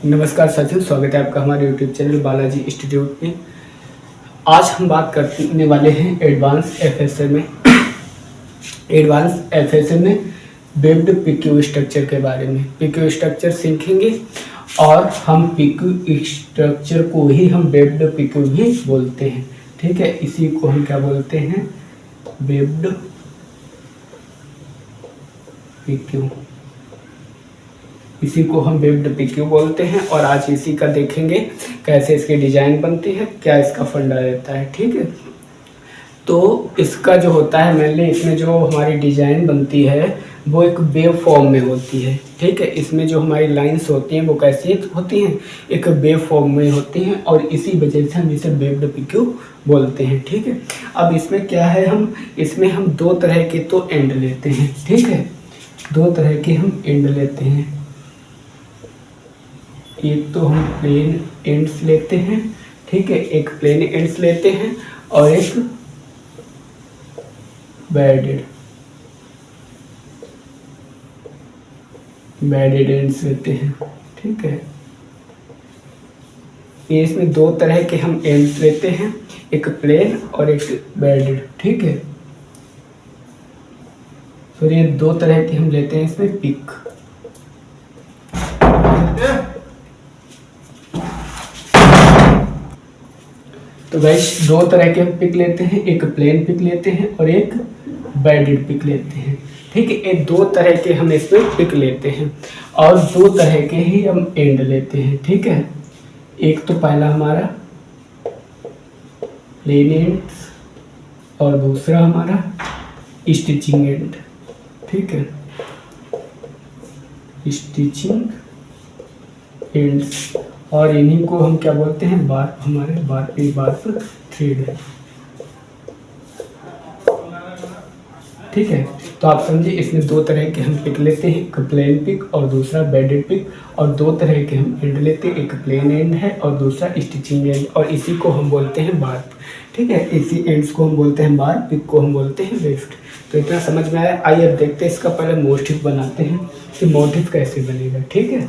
नमस्कार साथियों, स्वागत है आपका हमारे यूट्यूब चैनल बालाजी इंस्टीट्यूट में। आज हम बात करने वाले हैं एडवांस एफएसए में वेब्ड पीक्यू स्ट्रक्चर के बारे में। पीक्यू स्ट्रक्चर सीखेंगे और हम पीक्यू स्ट्रक्चर को ही हम वेब्ड पीक्यू भी बोलते हैं। ठीक है, इसी को हम क्या बोलते हैं? Webbed PQ. इसी को हम वेब्ड पीक्यू बोलते हैं और आज इसी का देखेंगे कैसे इसकी डिजाइन बनती है, क्या इसका फंडा रहता है। ठीक है, तो इसका जो होता है मेनली इसमें जो हमारी डिजाइन बनती है वो एक वेव फॉर्म में होती है। ठीक है, इसमें जो हमारी लाइंस होती हैं वो कैसी होती हैं? एक वेव फॉर्म में होती हैं और इसी वजह से हम इसे वेब्ड पीक्यू बोलते हैं। ठीक है, अब इसमें क्या है, इसमें हम दो तरह के तो एंड लेते हैं। ठीक है, दो तरह के हम एंड लेते हैं। एक तो हम प्लेन एंड्स लेते हैं। ठीक है, एक प्लेन एंड्स लेते हैं और एक बेडेड एंड्स लेते हैं। ठीक है, ये इसमें दो तरह के हम एंड्स लेते हैं, एक प्लेन और एक बेडेड। ठीक है, तो ये दो तरह की हम लेते हैं इसमें पिक। तो गाइस दो तरह के हम पिक लेते हैं, एक प्लेन पिक लेते हैं और एक बेडेड पिक लेते हैं। ठीक है, ये दो तरह के हम इसमें पिक लेते हैं और दो तरह के ही हम एंड लेते हैं। ठीक है, एक तो पहला हमारा प्लेन एंड्स और दूसरा हमारा स्टिचिंग एंड। ठीक है, स्टिचिंग एंड्स और इन्हीं को हम क्या बोलते हैं? बार। हमारे बार थ्रेड है। ठीक है, तो आप समझिए इसमें दो तरह के हम पिक लेते हैं, एक प्लेन पिक और दूसरा बेडेड पिक, और दो तरह के हम एंड लेते हैं, एक प्लेन एंड है और दूसरा स्टिचिंग एंड, और इसी को हम बोलते हैं बार। ठीक है, इसी एंड्स को हम बोलते हैं बार, पिक को हम बोलते हैं वेफ्ट। तो इतना समझ में आया। आइए अब देखते हैं इसका पहले मोटिव बनाते हैं कि मोटिव कैसे बनेगा। ठीक है,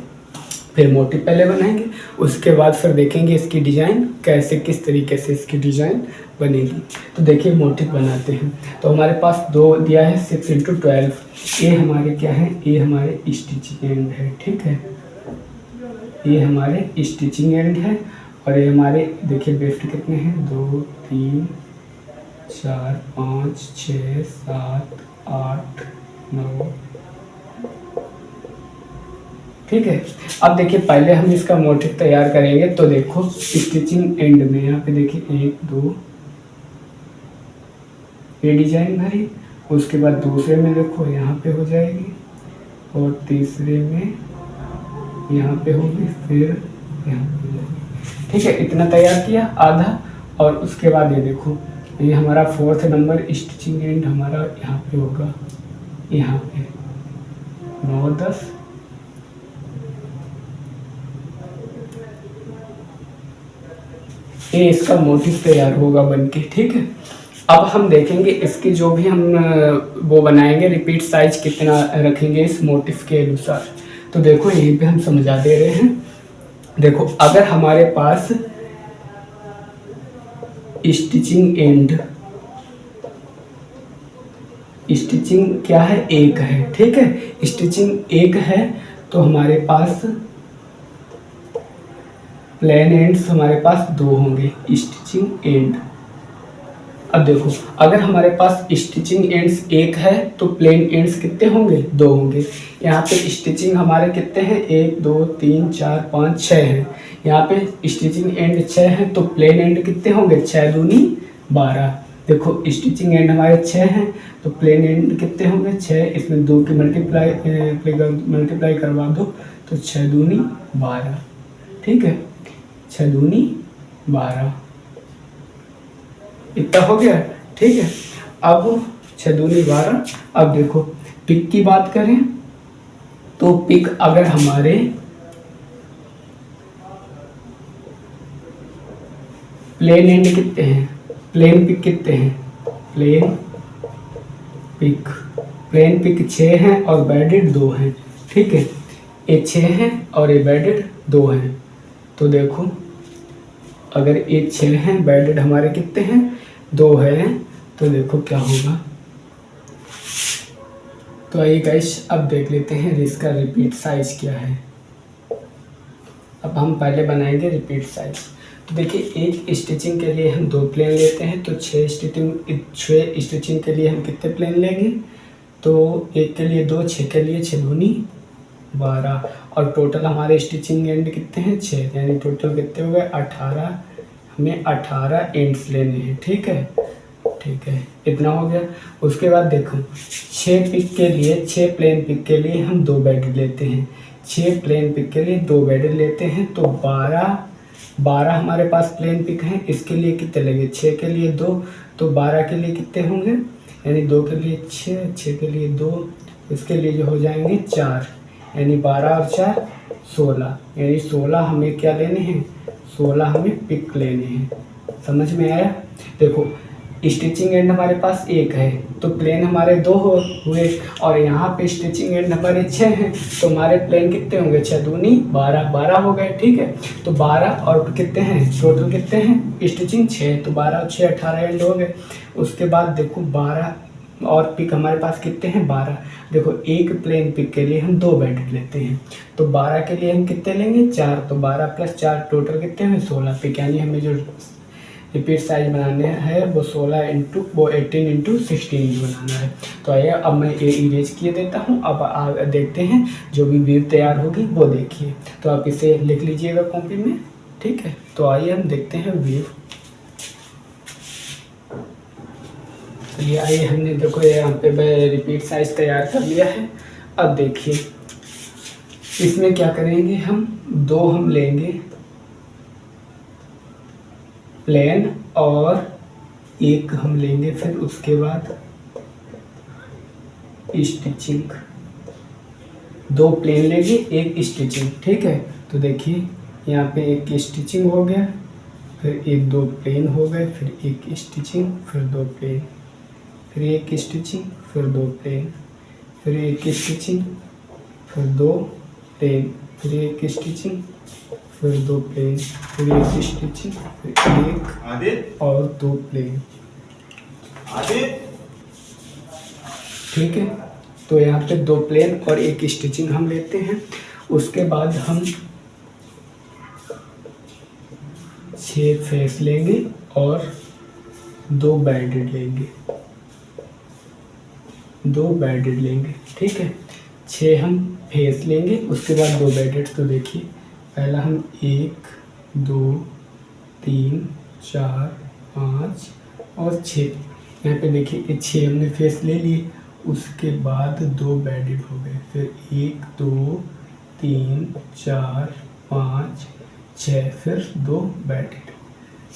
फिर मोटिव पहले बनाएंगे, उसके बाद फिर देखेंगे इसकी डिज़ाइन कैसे, किस तरीके से इसकी डिज़ाइन बनेगी। तो देखिए मोटिव बनाते हैं। तो हमारे पास दो दिया है 6 × 12। ये हमारे क्या है? ये हमारे स्टिचिंग एंड है। ठीक है, ये हमारे स्टिचिंग एंड है और ये हमारे देखिए वेफ्ट कितने हैं? 2 3 4 5 6 7 8 9। ठीक है, अब देखिए पहले हम इसका मोटिव तैयार करेंगे। तो देखो स्टिचिंग एंड में यहाँ पे देखिए 1 2 ये डिजाइन भरी, उसके बाद दूसरे में देखो यहाँ पे हो जाएगी और तीसरे में यहाँ पे होगी, फिर यहाँ पे हो जाएगी। ठीक है, इतना तैयार किया आधा, और उसके बाद ये देखो ये हमारा 4th नंबर स्टिचिंग एंड हमारा यहाँ पे होगा, यहाँ पे 9 10। ये इसका मोटिव तैयार होगा बनके। ठीक है, अब हम देखेंगे इसकी जो भी हम वो बनाएंगे रिपीट साइज कितना रखेंगे इस मोटिव के अनुसार। तो देखो यहीं पे हम समझा दे रहे हैं। देखो अगर हमारे पास स्टिचिंग क्या है? 1 है। ठीक है, स्टिचिंग 1 है तो हमारे पास प्लेन एंड्स हमारे पास 2 होंगे, स्टिचिंग एंड। अब देखो अगर हमारे पास स्टिचिंग एंड्स 1 है तो प्लेन एंड्स कितने होंगे? 2 होंगे। यहाँ पे स्टिचिंग हमारे कितने हैं? 1 2 3 4 5 6 हैं। यहाँ पे स्टिचिंग एंड 6 हैं तो प्लेन एंड कितने होंगे? 6 दूनी 12। देखो स्टिचिंग एंड हमारे 6 हैं तो प्लेन एंड कितने होंगे? 6। इसमें 2 की मल्टीप्लाई करवा दो तो 6 दूनी 12। ठीक है, 6 दूनी 12 इतना हो गया। ठीक है, अब 6 दूनी 12। अब देखो पिक की बात करें तो पिक अगर हमारे प्लेन एंड कितने हैं? प्लेन पिक कितने हैं? प्लेन पिक 6 हैं और बेडेड 2 हैं। ठीक है, ये 6 हैं और ये बेडेड 2 हैं। तो देखो अगर ये 6 हैं, बेडेड हमारे कितने हैं, 2 हैं, तो देखो क्या होगा। तो आइए गाइस अब देख लेते हैं इसका रिपीट साइज क्या है। अब हम पहले बनाएंगे रिपीट साइज। तो देखिए एक स्टिचिंग के लिए हम 2 प्लेन लेते हैं, तो 6 स्टिचिंग के लिए हम कितने प्लेन लेंगे, तो एक के लिए 2, 6 के लिए 6 दूनी 12, और टोटल हमारे स्टिचिंग एंड कितने हैं, 6, यानी टोटल कितने हो गए 18। हमें 18 एंड्स लेने हैं, ठीक है, ठीक है, इतना हो गया। उसके बाद देखो 6 पिक के लिए, 6 प्लेन पिक के लिए हम 2 बेड लेते हैं, 6 प्लेन पिक के लिए 2 बेड लेते हैं, तो 12 हमारे पास प्लेन पिक हैं। इसके लिए कितने लगे, 6 के लिए 2, तो 12 के लिए कितने होंगे, यानी 2 के लिए 6, 6 के लिए 2, इसके लिए जो हो जाएंगे 4, यानी 12 और 4 16, यानी 16 हमें क्या लेने हैं, 16 हमें पिक लेने हैं। समझ में आया। देखो स्टिचिंग एंड हमारे पास 1 है, तो प्लेन हमारे 2 हुए, और यहाँ पे स्टिचिंग एंड हमारे 6 हैं, तो हमारे प्लेन कितने होंगे, 6 दूनी 12, 12 हो गए, ठीक है। तो 12 और कितने हैं, टोटल कितने हैं स्टिचिंग 6, तो 12 और 6 18 एंड हो गए। उसके बाद देखो 12 और पिक हमारे पास कितने हैं, 12। देखो एक प्लेन पिक के लिए हम 2 बेड लेते हैं, तो 12 के लिए हम कितने लेंगे, 4, तो 12 प्लस 4 टोटल कितने हैं 16 पिक, यानी हमें जो रिपीट साइज बनाने हैं वो 18 इंटू 16 बनाना है। तो आइए अब मैं ये इरेज किए देता हूँ। अब देखते हैं जो भी वेव तैयार होगी वो देखिए, तो आप इसे लिख लीजिएगा कॉपी में, ठीक है। तो आइए हम देखते हैं वेव। ये आइए हमने देखो यहाँ पे रिपीट साइज तैयार कर लिया है। अब देखिए इसमें क्या करेंगे, हम लेंगे प्लेन, और एक हम लेंगे फिर उसके बाद स्टिचिंग, 2 प्लेन लेंगे, एक स्टिचिंग, ठीक है। तो देखिए यहाँ पे एक स्टिचिंग हो गया, फिर एक 2 प्लेन हो गए, फिर एक स्टिचिंग, फिर 2 प्लेन, फिर एक स्टिचिंग, फिर 2 प्लेन, फिर एक स्टिचिंग, फिर 2 प्लेन, फिर एक स्टिचिंग, फिर 2 प्लेन, फिर एक स्टिचिंग, फिर एक और 2 प्लेन, ठीक है। तो यहाँ पे 2 प्लेन और एक स्टिचिंग हम लेते हैं। उसके बाद हम 6 फेस लेंगे और 2 बैंडेड लेंगे, 2 बैंडेड लेंगे, ठीक है। 6 हम फेस लेंगे, उसके बाद 2 बैंडेड। तो देखिए पहला हम 1 2 3 4 5 और 6, यहाँ पे देखिए ये 6 हमने फेस ले लिए, उसके बाद 2 बैंडेड हो गए, फिर 1 2 3 4 5 6, फिर 2 बैंडेड।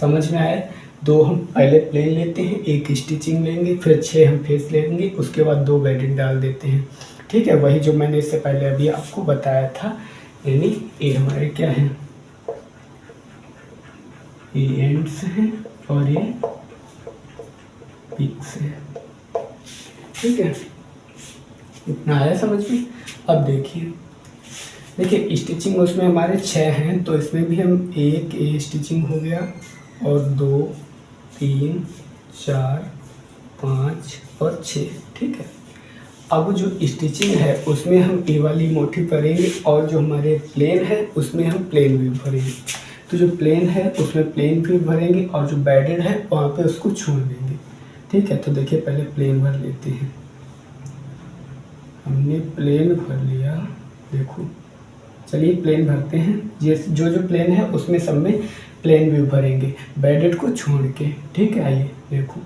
समझ में आया। 2 हम पहले प्लेन लेते हैं, एक स्टिचिंग लेंगे, फिर 6 हम फेस लेंगे, उसके बाद 2 बैंडेड डाल देते हैं, ठीक है। वही जो मैंने इससे पहले अभी आपको बताया था, यानी ये हमारे क्या हैं, ये एंड्स हैं और ये पिक्स हैं, ठीक है। इतना आया समझ में। अब देखिए स्टिचिंग उसमें हमारे 6 हैं, तो इसमें भी हम एक स्टिचिंग हो गया, और 2 3 4 5 और 6, ठीक है। अब जो स्टिचिंग है उसमें हम ए वाली मोटी भरेंगे, और जो हमारे प्लेन है उसमें हम प्लेन भी भरेंगे। तो जो प्लेन है उसमें प्लेन भी भरेंगे, और जो बैडेड है वहाँ पे उसको छोड़ देंगे, ठीक है। तो देखिए पहले प्लेन भर लेते हैं, हमने प्लेन भर लिया, देखो चलिए प्लेन भरते हैं। जो जो प्लेन है उसमें सब में प्लेन भी भरेंगे, बैडेड को छोड़ के, ठीक है। आइए देखो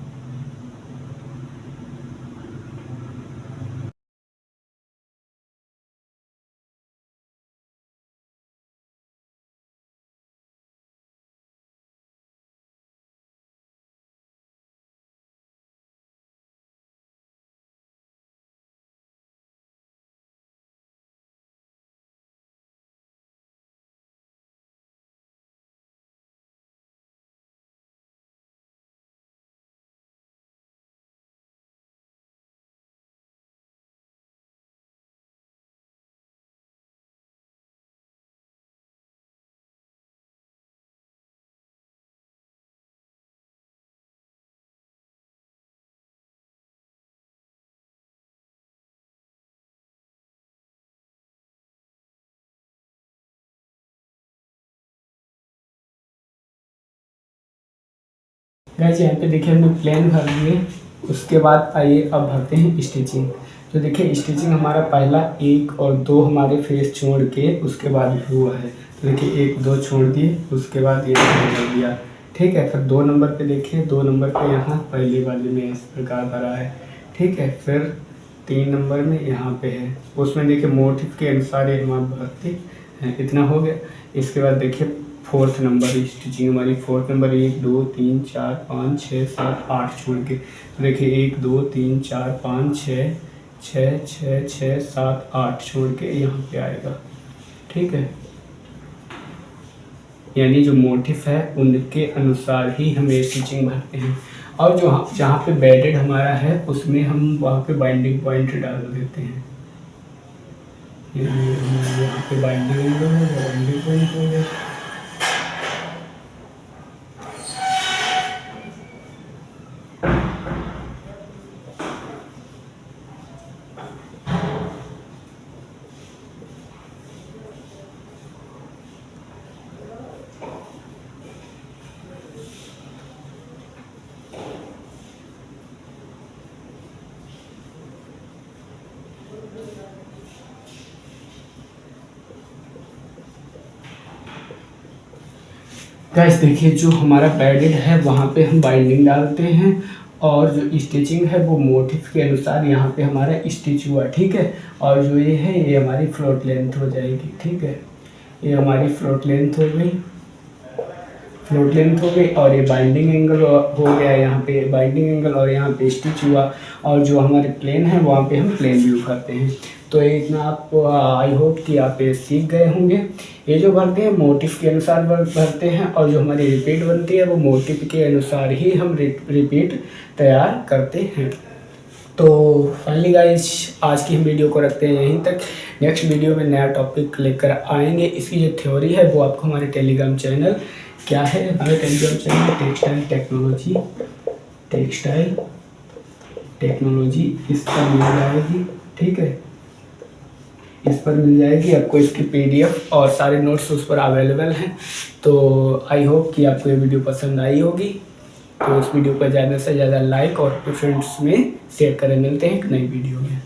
गाइस यहाँ पे देखिए हमने प्लेन भर लिए। उसके बाद आइए अब भरते हैं स्टिचिंग। तो देखिए स्टिचिंग हमारा पहला 1 और 2 हमारे फेस छोड़ के उसके बाद हुआ है। तो देखिए 1 2 छोड़ दिए, उसके बाद ये कर दिया। ठीक है, फिर 2 नंबर पे देखिए, 2 नंबर पे यहाँ पहले वाले में इस प्रकार भरा है। ठीक है, फिर 3 नंबर में यहाँ पे है, उसमें देखिए मोटिव के अनुसार ये हम भरते हैं। इतना हो गया। इसके बाद देखिए 4th नंबर स्टिचिंग हमारी 4th नंबर 1 2 3 4 5 6 7 8 छोड़ के। तो देखिए 1 2 3 4 5 6 6 6 6 7 8 छोड़ के यहाँ पे आएगा। ठीक है, यानी जो मोटिफ है उनके अनुसार ही हम ये स्टिचिंग भरते हैं। और जो जहाँ पे बेडेड हमारा है उसमें हम वहाँ पे बाइंडिंग पॉइंट डाल देते हैं। यहाँ पे बाइंडिंग पॉइंट हो गया। गाइस देखिए जो हमारा पैडेड है वहाँ पे हम बाइंडिंग डालते हैं और जो स्टिचिंग है वो मोटिफ के अनुसार यहाँ पे हमारा स्टिच हुआ। ठीक है, और जो ये है ये हमारी फ्लोट लेंथ हो जाएगी। ठीक है, ये हमारी फ्लोट लेंथ हो गई, फ्लोट लेंथ हो गई। और ये बाइंडिंग एंगल हो गया, यहाँ पे बाइंडिंग एंगल और यहाँ पे स्टिच हुआ। और जो हमारे प्लेन है वहाँ पे हम प्लेन व्यू करते हैं। तो इतना आपको आई होप कि आप ये सीख गए होंगे। ये जो भरते हैं मोटिफ के अनुसार भरते हैं और जो हमारी रिपीट बनती है वो मोटिफ के अनुसार ही हम रिपीट तैयार करते हैं। तो फाइनली गाइस आज की हम वीडियो को रखते हैं यहीं तक। नेक्स्ट वीडियो में नया टॉपिक लेकर आएंगे। इसकी जो थ्योरी है वो आपको हमारे टेलीग्राम चैनल, क्या है हमारे टेलीग्राम चैनल, टेक्सटाइल टेक्नोलॉजी इस पर मिल जाएगी। ठीक है, इस पर मिल जाएगी आपको, इसकी PDF और सारे नोट्स उस पर अवेलेबल हैं। तो आई होप कि आपको ये वीडियो पसंद आई होगी। तो इस वीडियो को ज़्यादा से ज़्यादा लाइक और अपने फ्रेंड्स में शेयर करें। मिलते हैं एक नई वीडियो में।